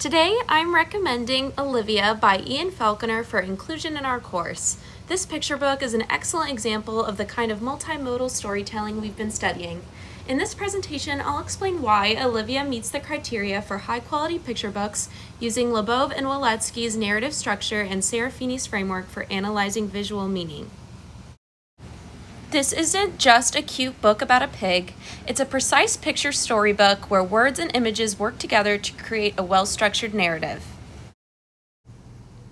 Today, I'm recommending Olivia by Ian Falconer for inclusion in our course. This picture book is an excellent example of the kind of multimodal storytelling we've been studying. In this presentation, I'll explain why Olivia meets the criteria for high-quality picture books using Lebov and Waletsky's narrative structure and Serafini's framework for analyzing visual meaning. This isn't just a cute book about a pig, it's a precise picture storybook where words and images work together to create a well-structured narrative.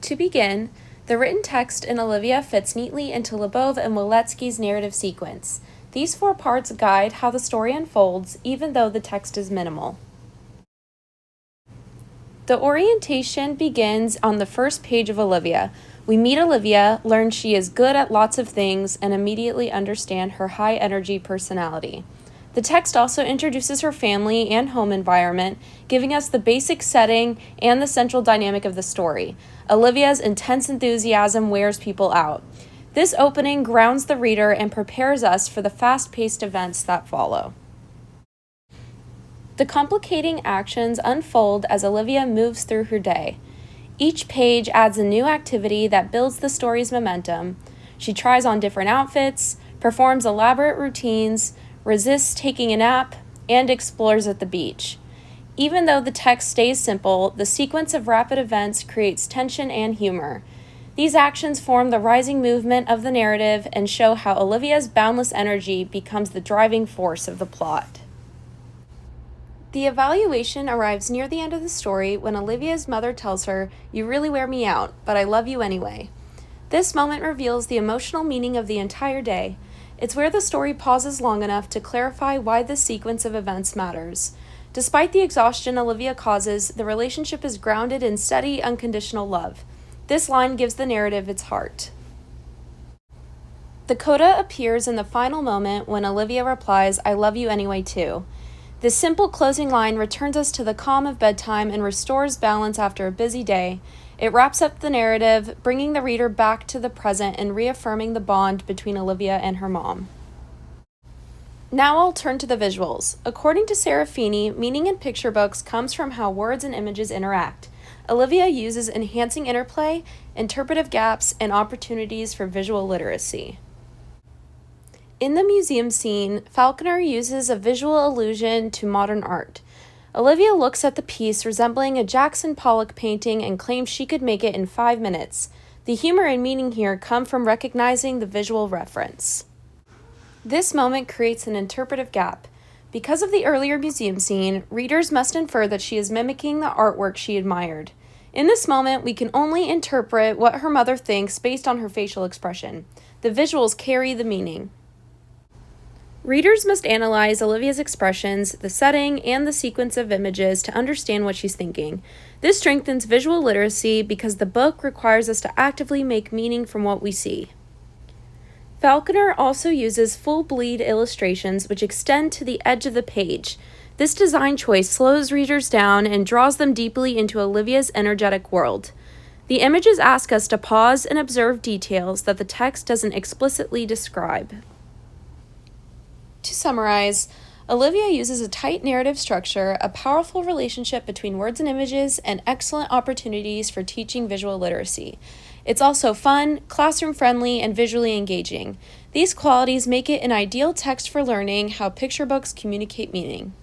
To begin, the written text in Olivia fits neatly into Lebov and Waletsky's narrative sequence. These 4 parts guide how the story unfolds, even though the text is minimal. The orientation begins on the first page of Olivia. We meet Olivia, learn she is good at lots of things, and immediately understand her high-energy personality. The text also introduces her family and home environment, giving us the basic setting and the central dynamic of the story. Olivia's intense enthusiasm wears people out. This opening grounds the reader and prepares us for the fast-paced events that follow. The complicating actions unfold as Olivia moves through her day. Each page adds a new activity that builds the story's momentum. She tries on different outfits, performs elaborate routines, resists taking a nap, and explores at the beach. Even though the text stays simple, the sequence of rapid events creates tension and humor. These actions form the rising movement of the narrative and show how Olivia's boundless energy becomes the driving force of the plot. The evaluation arrives near the end of the story when Olivia's mother tells her, "You really wear me out, but I love you anyway." This moment reveals the emotional meaning of the entire day. It's where the story pauses long enough to clarify why this sequence of events matters. Despite the exhaustion Olivia causes, the relationship is grounded in steady, unconditional love. This line gives the narrative its heart. The coda appears in the final moment when Olivia replies, "I love you anyway too." This simple closing line returns us to the calm of bedtime and restores balance after a busy day. It wraps up the narrative, bringing the reader back to the present and reaffirming the bond between Olivia and her mom. Now I'll turn to the visuals. According to Serafini, meaning in picture books comes from how words and images interact. Olivia uses enhancing interplay, interpretive gaps, and opportunities for visual literacy. In the museum scene, Falconer uses a visual allusion to modern art. Olivia looks at the piece resembling a Jackson Pollock painting and claims she could make it in 5 minutes. The humor and meaning here come from recognizing the visual reference. This moment creates an interpretive gap. Because of the earlier museum scene, readers must infer that she is mimicking the artwork she admired. In this moment, we can only interpret what her mother thinks based on her facial expression. The visuals carry the meaning. Readers must analyze Olivia's expressions, the setting, and the sequence of images to understand what she's thinking. This strengthens visual literacy because the book requires us to actively make meaning from what we see. Falconer also uses full bleed illustrations which extend to the edge of the page. This design choice slows readers down and draws them deeply into Olivia's energetic world. The images ask us to pause and observe details that the text doesn't explicitly describe. To summarize, Olivia uses a tight narrative structure, a powerful relationship between words and images, and excellent opportunities for teaching visual literacy. It's also fun, classroom-friendly, and visually engaging. These qualities make it an ideal text for learning how picture books communicate meaning.